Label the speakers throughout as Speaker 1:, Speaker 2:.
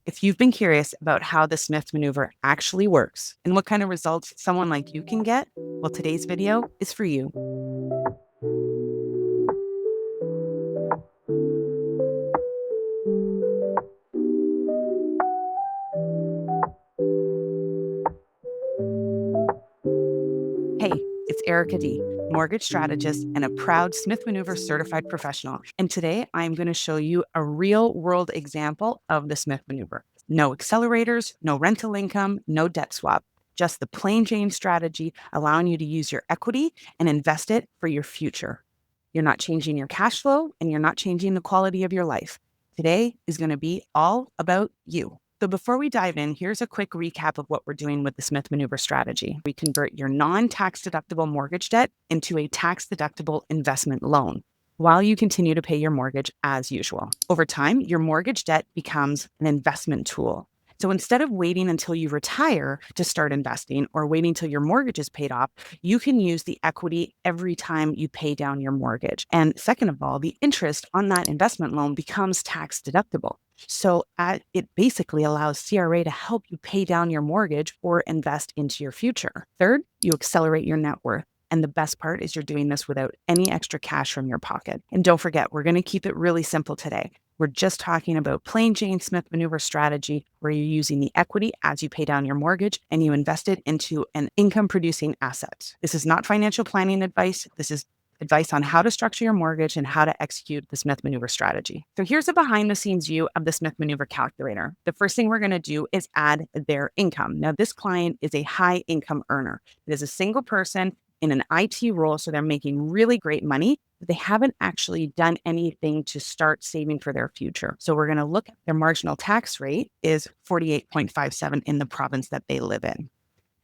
Speaker 1: If you've been curious about how the Smith maneuver actually works and what kind of results someone like you can get, well, today's video is for you. Hey, it's Erica D, mortgage strategist and a proud Smith Maneuver certified professional. And today I'm going to show you a real world example of the Smith maneuver. No accelerators, no rental income, no debt swap, just the plain Jane strategy allowing you to use your equity and invest it for your future. You're not changing your cash flow and you're not changing the quality of your life. Today is going to be all about you. So before we dive in, here's a quick recap of what we're doing with the Smith Maneuver strategy. We convert your non-tax deductible mortgage debt into a tax-deductible investment loan while you continue to pay your mortgage as usual. Over time, your mortgage debt becomes an investment tool. So instead of waiting until you retire to start investing or waiting till your mortgage is paid off, you can use the equity every time you pay down your mortgage. And second of all, the interest on that investment loan becomes tax deductible. So it basically allows CRA to help you pay down your mortgage or invest into your future. Third, you accelerate your net worth. And the best part is you're doing this without any extra cash from your pocket. And don't forget, we're going to keep it really simple today. We're just talking about plain Jane Smith maneuver strategy where you're using the equity as you pay down your mortgage and you invest it into an income producing asset. This is not financial planning advice. This is advice on how to structure your mortgage and how to execute the Smith maneuver strategy. So here's a behind the scenes view of the Smith maneuver calculator. The first thing we're going to do is add their income. Now, this client is a high income earner. It is a single person in an IT role, so they're making really great money, but they haven't actually done anything to start saving for their future. So we're going to look at their marginal tax rate is 48.57 in the province that they live in.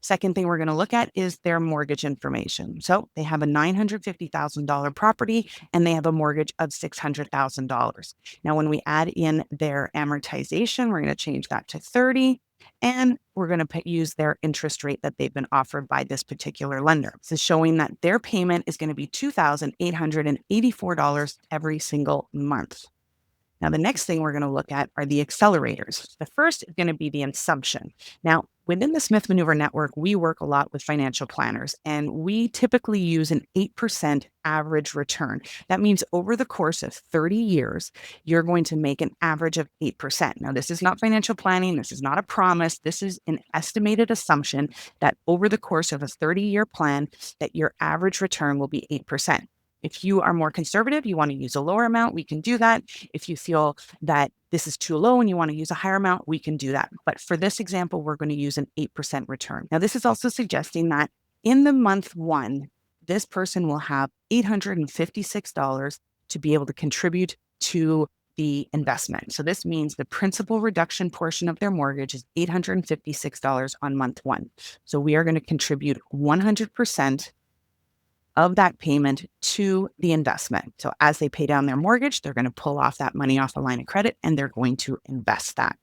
Speaker 1: Second thing we're going to look at is their mortgage information. So they have a $950,000 property and they have a mortgage of $600,000. Now, when we add in their amortization, we're going to change that to 30. And we're going to use their interest rate that they've been offered by this particular lender. This is showing that their payment is going to be $2,884 every single month. Now, the next thing we're going to look at are the accelerators. The first is going to be the assumption. Now, within the Smith Maneuver Network, we work a lot with financial planners, and we typically use an 8% average return. That means over the course of 30 years, you're going to make an average of 8%. Now, this is not financial planning. This is not a promise. This is an estimated assumption that over the course of a 30-year plan, that your average return will be 8%. If you are more conservative, you want to use a lower amount, we can do that. If you feel that this is too low and you want to use a higher amount, we can do that. But for this example, we're going to use an 8% return. Now, this is also suggesting that in the month one, this person will have $856 to be able to contribute to the investment. So this means the principal reduction portion of their mortgage is $856 on month one. So we are going to contribute 100% of that payment to the investment. So as they pay down their mortgage, they're going to pull off that money off the line of credit and they're going to invest that.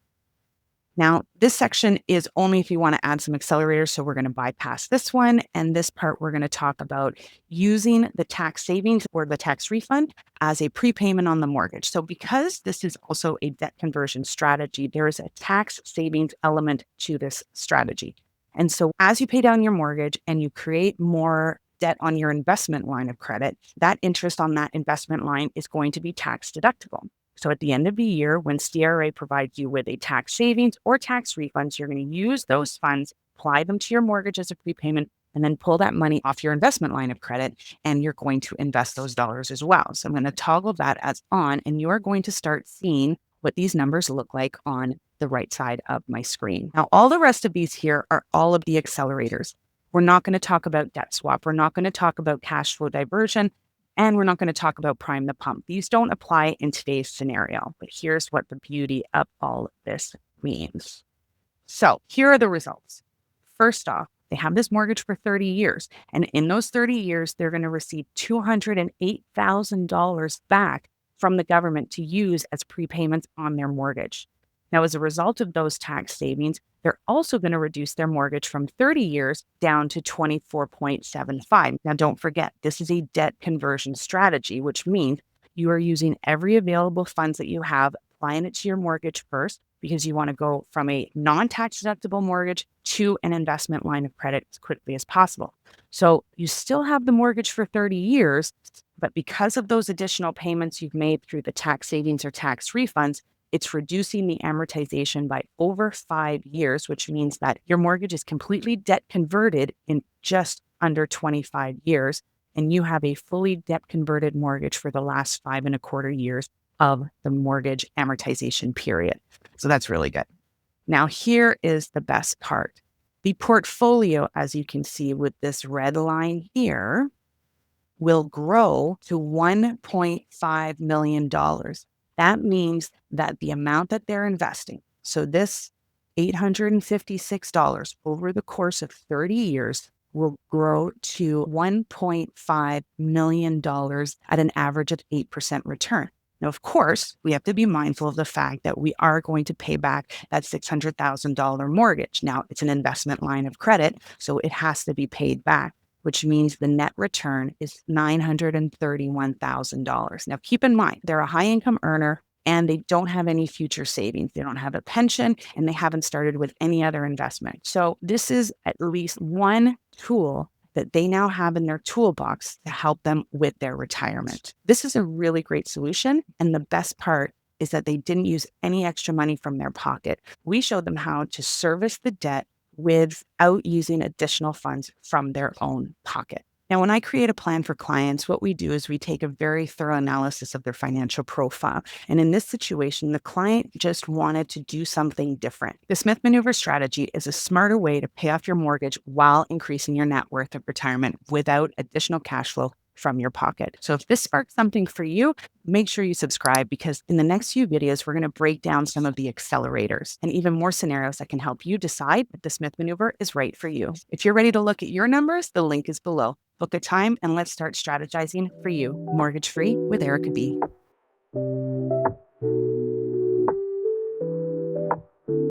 Speaker 1: Now, this section is only if you want to add some accelerators. So we're going to bypass this one. And this part, we're going to talk about using the tax savings or the tax refund as a prepayment on the mortgage. So because this is also a debt conversion strategy, there is a tax savings element to this strategy. And so as you pay down your mortgage and you create more debt on your investment line of credit, that interest on that investment line is going to be tax deductible. So at the end of the year, when CRA provides you with a tax savings or tax refunds, you're going to use those funds, apply them to your mortgage as a prepayment, and then pull that money off your investment line of credit, and you're going to invest those dollars as well. So I'm going to toggle that as on, and you are going to start seeing what these numbers look like on the right side of my screen. Now, all the rest of these here are all of the accelerators. We're not going to talk about debt swap. We're not going to talk about cash flow diversion, and we're not going to talk about prime the pump. These don't apply in today's scenario, but here's what the beauty of all of this means. So here are the results. First off, they have this mortgage for 30 years, and in those 30 years, they're going to receive $208,000 back from the government to use as prepayments on their mortgage. Now, as a result of those tax savings, they're also going to reduce their mortgage from 30 years down to 24.75. Now, don't forget, this is a debt conversion strategy, which means you are using every available funds that you have, applying it to your mortgage first, because you want to go from a non-tax deductible mortgage to an investment line of credit as quickly as possible. So you still have the mortgage for 30 years, but because of those additional payments you've made through the tax savings or tax refunds, it's reducing the amortization by over 5 years, which means that your mortgage is completely debt converted in just under 25 years. And you have a fully debt converted mortgage for the last 5.25 years of the mortgage amortization period. So that's really good. Now, here is the best part. The portfolio, as you can see with this red line here, will grow to $1.5 million. That means that the amount that they're investing, so this $856 over the course of 30 years, will grow to $1.5 million at an average of 8% return. Now, of course, we have to be mindful of the fact that we are going to pay back that $600,000 mortgage. Now, it's an investment line of credit, so it has to be paid back, which means the net return is $931,000. Now, keep in mind, they're a high-income earner and they don't have any future savings. They don't have a pension and they haven't started with any other investment. So this is at least one tool that they now have in their toolbox to help them with their retirement. This is a really great solution. And the best part is that they didn't use any extra money from their pocket. We showed them how to service the debt without using additional funds from their own pocket. Now, when I create a plan for clients, what we do is we take a very thorough analysis of their financial profile. And in this situation, the client just wanted to do something different. The Smith Manoeuvre strategy is a smarter way to pay off your mortgage while increasing your net worth at retirement without additional cash flow from your pocket. So if this sparks something for you, make sure you subscribe, because in the next few videos, we're going to break down some of the accelerators and even more scenarios that can help you decide if the Smith Maneuver is right for you. If you're ready to look at your numbers, the link is below. Book a time and let's start strategizing for you. Mortgage Free with Erica B.